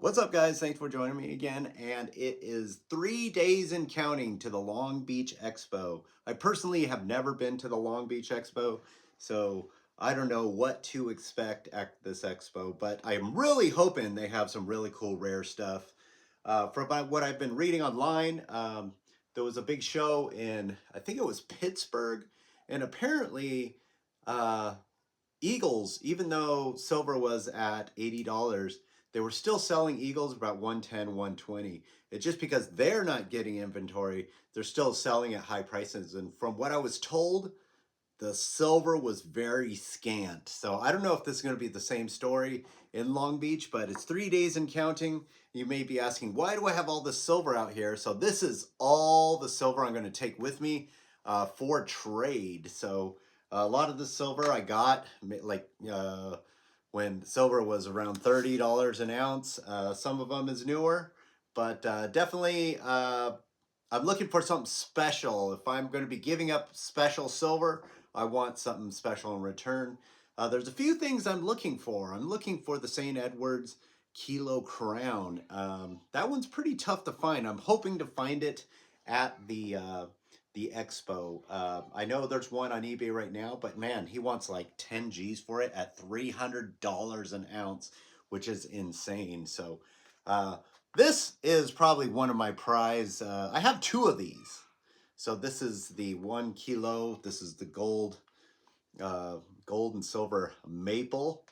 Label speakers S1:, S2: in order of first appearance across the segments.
S1: What's up, guys? Thanks for joining me again. And it is 3 days and counting to the Long Beach Expo. I personally have never been to the Long Beach Expo, so I don't know what to expect at this expo, but I'm really hoping they have some really cool rare stuff. From what I've been reading online, there was a big show in, I think it was Pittsburgh, and apparently uh, Eagles, even though silver was at $80, they were still selling Eagles about 110, 120. It's just because they're not getting inventory, they're still selling at high prices. And from what I was told, the silver was very scant. So I don't know if this is going to be the same story in Long Beach, but it's 3 days and counting. You may be asking, why do I have all this silver out here? So this is all the silver I'm going to take with me for trade. So a lot of the silver I got when silver was around $30 an ounce. Some of them is newer, but definitely I'm looking for something special. If I'm going to be giving up special silver, I want something special in return. There's a few things I'm looking for. I'm looking for the St. Edward's Kilo Crown. That one's pretty tough to find. I'm hoping to find it at the expo. I know there's one on eBay right now, but man, he wants like 10 G's for it at $300 an ounce, which is insane. So this is probably one of my prize. I have two of these. So this is the 1 kilo. This is the gold and silver maple.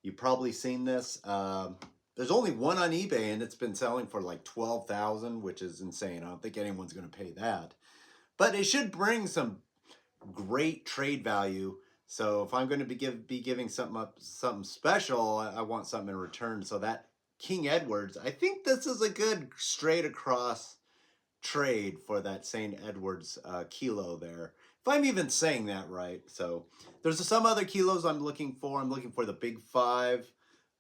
S1: You've probably seen this. There's only one on eBay, and it's been selling for like 12,000, which is insane. I don't think anyone's going to pay that. But it should bring some great trade value. So if I'm going to be giving something special, I want something in return. So that King Edward's, I think this is a good straight across trade for that St. Edward's kilo there. If I'm even saying that right. So there's some other kilos I'm looking for. I'm looking for the Big Five,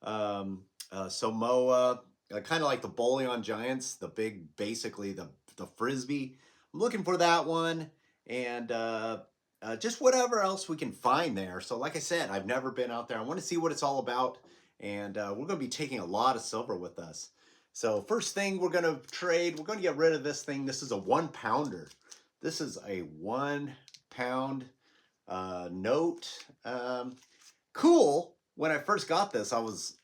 S1: Samoa, kind of like the Bullion Giants, the big, basically the Frisbee. I'm looking for that one, and just whatever else we can find there. So like I said, I've never been out there. I want to see what it's all about, and we're going to be taking a lot of silver with us. So first thing we're going to trade, we're going to get rid of this thing. This is a 1 pounder. This is a 1 pound note. Cool. When I first got this, I was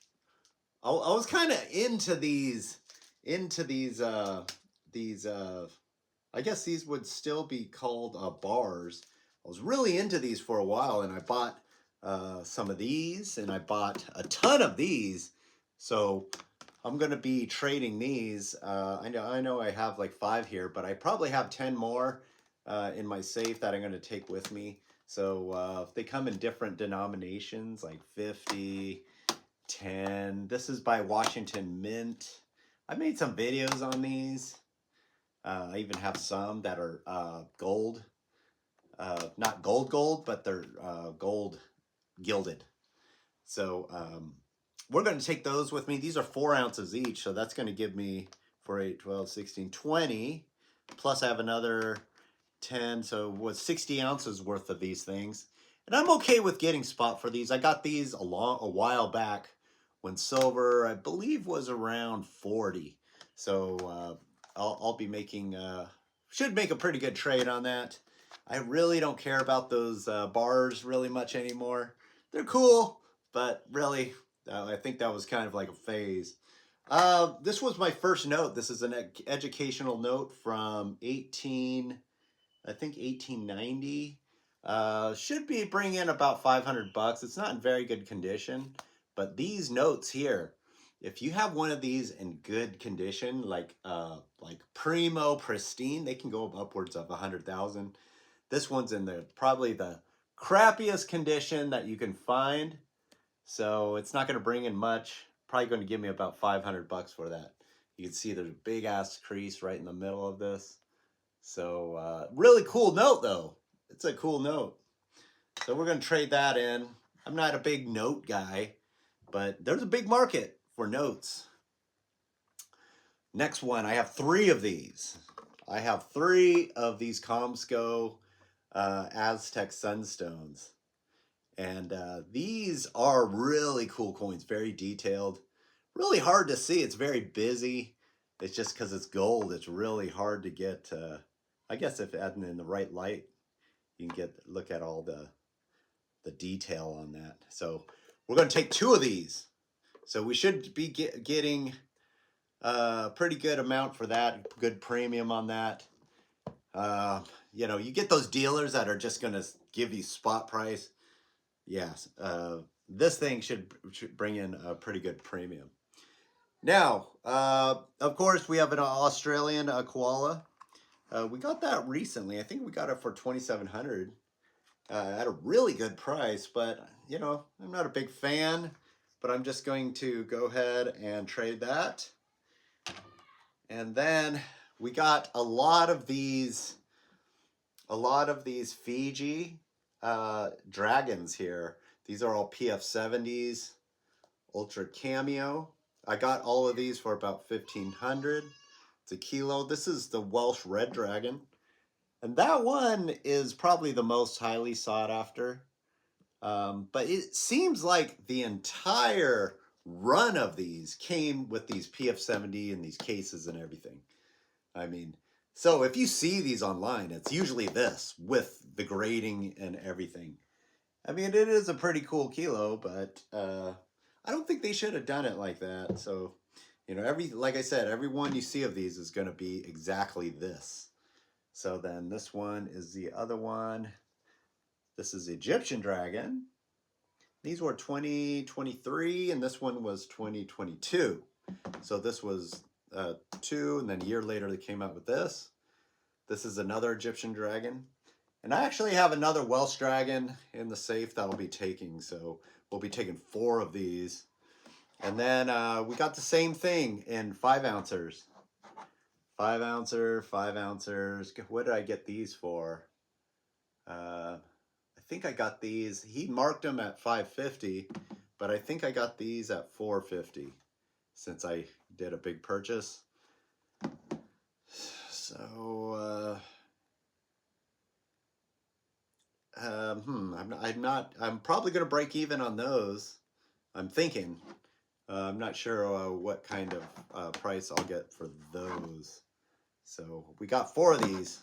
S1: kind of into these I guess these would still be called bars. I was really into these for a while, and I bought some of these, and I bought a ton of these. So I'm going to be trading these. I know I have like 5 here, but I probably have 10 more in my safe that I'm going to take with me. So they come in different denominations, like 50, 10. This is by Washington Mint. I made some videos on these. I even have some that are gold. Not gold, but they're gold gilded. So we're going to take those with me. These are 4 ounces each, so that's going to give me 4, 8, 12, 16, 20. Plus I have another 10, so what's 60 ounces worth of these things. And I'm okay with getting spot for these. I got these a while back when silver, I believe, was around 40. So I'll be making, should make a pretty good trade on that. I really don't care about those bars really much anymore. They're cool, but really, I think that was kind of like a phase. This was my first note. This is an educational note from I think 1890. Should be bringing in about $500. It's not in very good condition, but these notes here, if you have one of these in good condition, like primo pristine, they can go upwards of 100,000. This one's in probably the crappiest condition that you can find, so it's not going to bring in much. Probably going to give me about $500 for that. You can see there's a big ass crease right in the middle of this. So really cool note though. It's a cool note. So we're going to trade that in. I'm not a big note guy, but there's a big market for notes. Next one, I have 3 of these. I have 3 of these Comsco Aztec Sunstones. And these are really cool coins, very detailed, really hard to see. It's very busy. It's just because it's gold. It's really hard to get. I guess if adding in the right light, you can look at all the detail on that. So we're going to take 2 of these. So we should be getting a pretty good amount for that. Good premium on that. You know, you get those dealers that are just going to give you spot price. Yes, this thing should bring in a pretty good premium. Now, of course, we have an Australian koala. We got that recently. I think we got it for 2,700 at a really good price. But you know, I'm not a big fan. But I'm just going to go ahead and trade that. And then we got a lot of these Fiji dragons here. These are all PF70s, Ultra Cameo. I got all of these for about 1,500. It's a kilo. This is the Welsh Red Dragon. And that one is probably the most highly sought after. But it seems like the entire run of these came with these PF70 and these cases and everything. I mean, so if you see these online, it's usually this with the grading and everything. I mean, it is a pretty cool kilo, but I don't think they should have done it like that. So, you know, like I said, every one you see of these is going to be exactly this. So then this one is the other one. This is the Egyptian dragon. These were 2023, and this one was 2022. So this was 2, and then a year later they came out with this. This is another Egyptian dragon. And I actually have another Welsh dragon in the safe that I'll be taking. So we'll be taking 4 of these. And then we got the same thing in 5 ounces. 5 ouncer, 5 ounces. What did I get these for? I think I got these. He marked them at 550, but I think I got these at 450 since I did a big purchase. So I'm probably going to break even on those. I'm thinking. I'm not sure what kind of price I'll get for those. So we got 4 of these.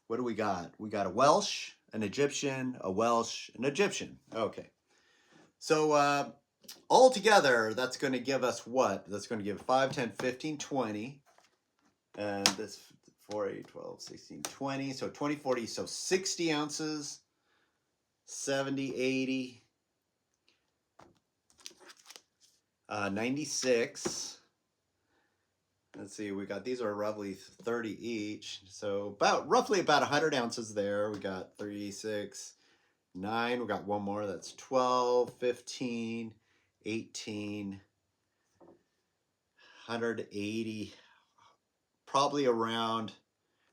S1: What do we got? We got a Welsh, an Egyptian, a Welsh, an Egyptian. Okay. So all together, that's going to give us what? That's going to give 5, 10, 15, 20. And this 4, 8, 12, 16, 20. So 20, 40. So 60 ounces, 70, 80, 96. Let's see, we got, these are roughly 30 each. So roughly about 100 ounces there. We got 3, 6, 9. We got one more. That's 12, 15, 18, 180. Probably around,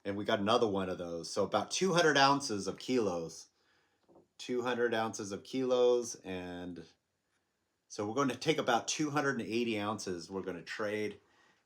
S1: and we got another one of those. So about 200 ounces of kilos. 200 ounces of kilos. And so we're going to take about 280 ounces. We're going to trade.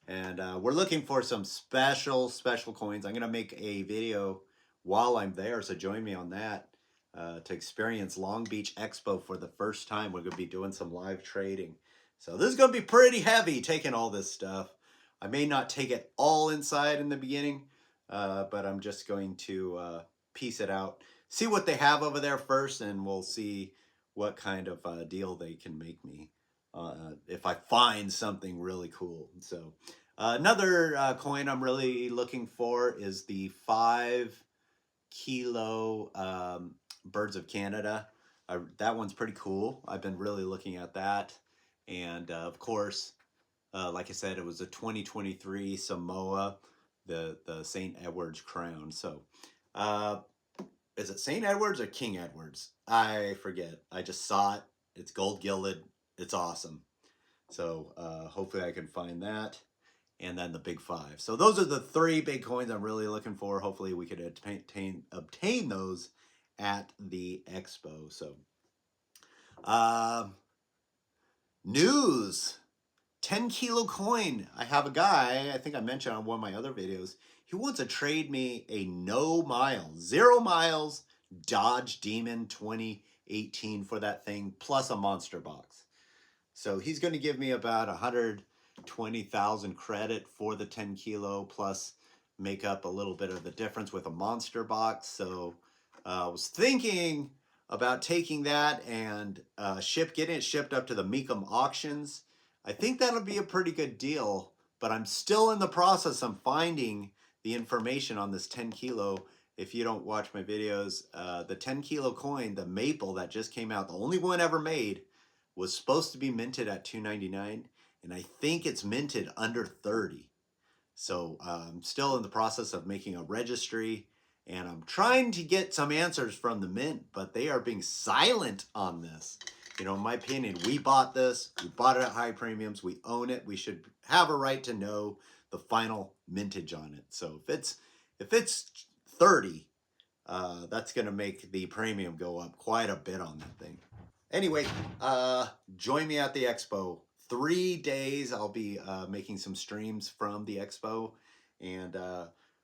S1: And we're looking for some special coins. I'm going to make a video while I'm there, so join me on that to experience Long Beach Expo for the first time. We're going to be doing some live trading. So this is going to be pretty heavy, taking all this stuff. I may not take it all inside in the beginning, but I'm just going to piece it out. See what they have over there first, and we'll see what kind of deal they can make me. If I find something really cool. So another coin I'm really looking for is the 5 kilo Birds of Canada. That one's pretty cool. I've been really looking at that. And of course, like I said, it was a 2023 Samoa, the St. Edward's crown. So is it St. Edward's or King Edward's? I forget. I just saw it. It's gold gilded. It's awesome. So hopefully I can find that. And then the big 5. So those are the 3 big coins I'm really looking for. Hopefully we could obtain those at the Expo. So news. 10 kilo coin. I have a guy, I think I mentioned on one of my other videos, he wants to trade me a 0 miles Dodge Demon 2018 for that thing, plus a monster box. So he's going to give me about 120,000 credit for the 10 kilo, plus make up a little bit of the difference with a monster box. So I was thinking about taking that and getting it shipped up to the Meekum auctions. I think that'll be a pretty good deal, but I'm still in the process of finding the information on this 10 kilo. If you don't watch my videos, the 10 kilo coin, the maple that just came out, the only one ever made, was supposed to be minted at $2.99, and I think it's minted under 30. So I'm still in the process of making a registry, and I'm trying to get some answers from the mint, but they are being silent on this. You know, in my opinion, we bought this, we bought it at high premiums, we own it, we should have a right to know the final mintage on it. So if it's 30, that's going to make the premium go up quite a bit on that thing. Anyway, join me at the expo. 3 days I'll be making some streams from the expo, and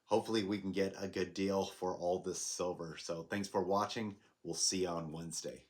S1: hopefully we can get a good deal for all this silver. So thanks for watching. We'll see you on Wednesday.